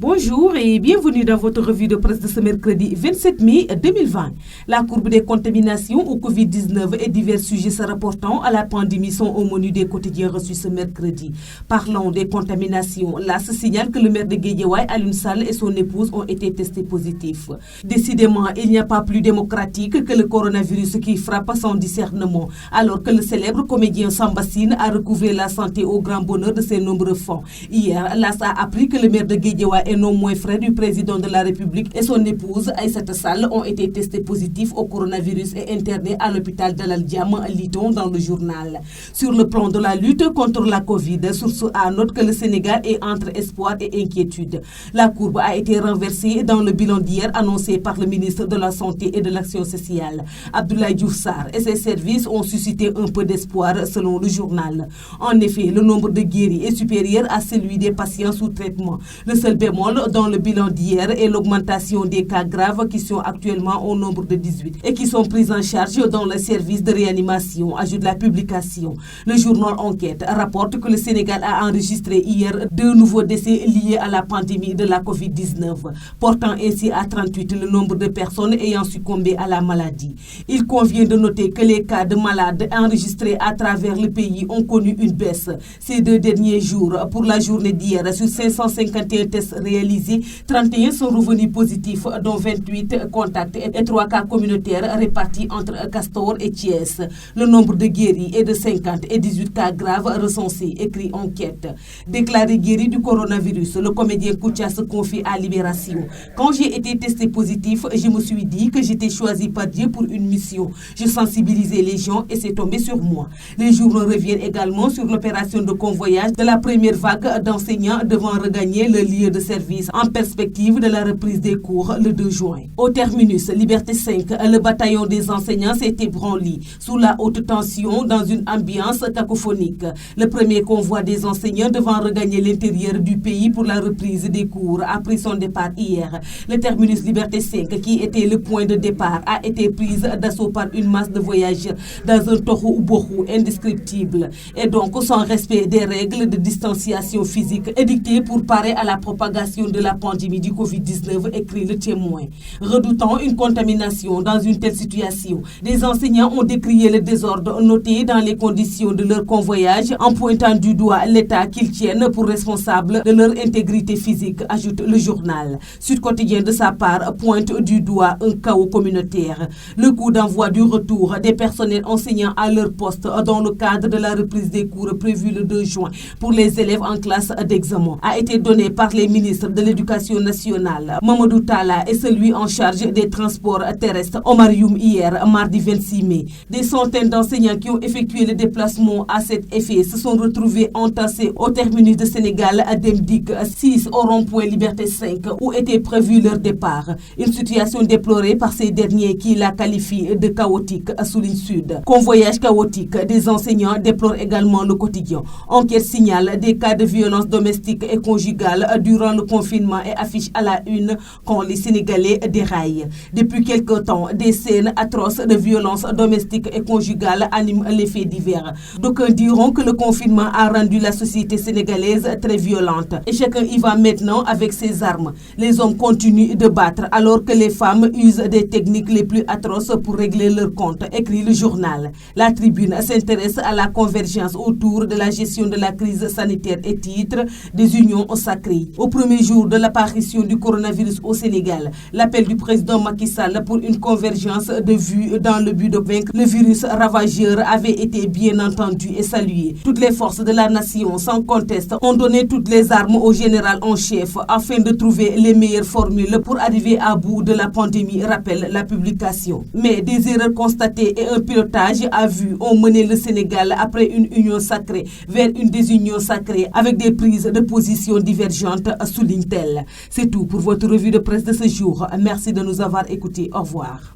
Bonjour et bienvenue dans votre revue de presse de ce mercredi 27 mai 2020. La courbe des contaminations au Covid-19 et divers sujets se rapportant à la pandémie sont au menu des quotidiens reçus ce mercredi. Parlons des contaminations. Là, se signale que le maire de Guédiawaye, Alioune Sall, et son épouse ont été testés positifs. Décidément, il n'y a pas plus démocratique que le coronavirus qui frappe sans discernement, alors que le célèbre comédien Sambassine a recouvré la santé au grand bonheur de ses nombreux fans. Hier, l'AS a appris que le maire de Guédiawaye et non moins frère du président de la République et son épouse Aïssata Sall ont été testés positifs au coronavirus et internés à l'hôpital d'Al Diam, lit-on dans le journal. Sur le plan de la lutte contre la Covid, Source A note que le Sénégal est entre espoir et inquiétude. La courbe a été renversée dans le bilan d'hier annoncé par le ministre de la Santé et de l'Action sociale. Abdoulaye Diouf Sarr et ses services ont suscité un peu d'espoir selon le journal. En effet, le nombre de guéris est supérieur à celui des patients sous traitement. Le seul bémol dans le bilan d'hier est l'augmentation des cas graves qui sont actuellement au nombre de 18 et qui sont pris en charge dans le service de réanimation, ajoute la publication. Le journal Enquête rapporte que le Sénégal a enregistré hier 2 nouveaux décès liés à la pandémie de la Covid-19, portant ainsi à 38 le nombre de personnes ayant succombé à la maladie. Il convient de noter que les cas de malades enregistrés à travers le pays ont connu une baisse ces 2 derniers jours. Pour la journée d'hier, sur 551 tests réalisés, 31 sont revenus positifs, dont 28 contacts et 3 cas communautaires répartis entre Castor et Thiès. Le nombre de guéris est de 50 et 18 cas graves recensés, écrit Enquête. Déclaré guéri du coronavirus, le comédien Koutia se confie à Libération. Quand j'ai été testé positif, je me suis dit que j'étais choisi par Dieu pour une mission. Je sensibilisais les gens et c'est tombé sur moi. Les journaux reviennent également sur l'opération de convoyage de la première vague d'enseignants devant regagner le lieu de service en perspective de la reprise des cours le 2 juin. Au terminus Liberté 5, le bataillon des enseignants s'est ébranlé sous la haute tension dans une ambiance cacophonique. Le premier convoi des enseignants devant regagner l'intérieur du pays pour la reprise des cours a pris son départ hier. Le terminus Liberté 5, qui était le point de départ, a été prise d'assaut par une masse de voyageurs dans un tohu-bohu indescriptible et donc sans respect des règles de distanciation physique édictées pour parer à la propagation de la pandémie du Covid-19, écrit le Témoin. Redoutant une contamination dans une telle situation, des enseignants ont décrié le désordre noté dans les conditions de leur convoyage en pointant du doigt l'État qu'ils tiennent pour responsable de leur intégrité physique, ajoute le journal. Sud Quotidien de sa part pointe du doigt un chaos communautaire. Le coup d'envoi du retour des personnels enseignants à leur poste dans le cadre de la reprise des cours prévue le 2 juin pour les élèves en classe d'examen a été donné par les ministres de l'Éducation nationale, Mamadou Talla, et celui en charge des transports terrestres, Omar Youm, hier, mardi 26 mai. Des centaines d'enseignants qui ont effectué le déplacement à cet effet se sont retrouvés entassés au terminus de Sénégal à Demdik 6 au rond-point Liberté 5 où était prévu leur départ. Une situation déplorée par ces derniers qui la qualifient de chaotique, souligne Sud. Convoyage chaotique des enseignants déplore également le quotidien. Enquête signale des cas de violence domestique et conjugale durant le confinement et affiche à la une quand les Sénégalais déraillent. Depuis quelque temps, des scènes atroces de violence domestique et conjugale animent les faits divers. D'aucuns diront que le confinement a rendu la société sénégalaise très violente et chacun y va maintenant avec ses armes. Les hommes continuent de battre alors que les femmes usent des techniques les plus atroces pour régler leurs comptes, écrit le journal. La Tribune s'intéresse à la convergence autour de la gestion de la crise sanitaire et titre des unions sacrées. Au premier jour de l'apparition du coronavirus au Sénégal, l'appel du président Macky Sall pour une convergence de vues dans le but de vaincre le virus ravageur avait été bien entendu et salué. Toutes les forces de la nation, sans conteste, ont donné toutes les armes au général en chef afin de trouver les meilleures formules pour arriver à bout de la pandémie, rappelle la publication. Mais des erreurs constatées et un pilotage à vue ont mené le Sénégal après une union sacrée vers une désunion sacrée avec des prises de position divergentes, souligne-t-elle. C'est tout pour votre revue de presse de ce jour. Merci de nous avoir écoutés. Au revoir.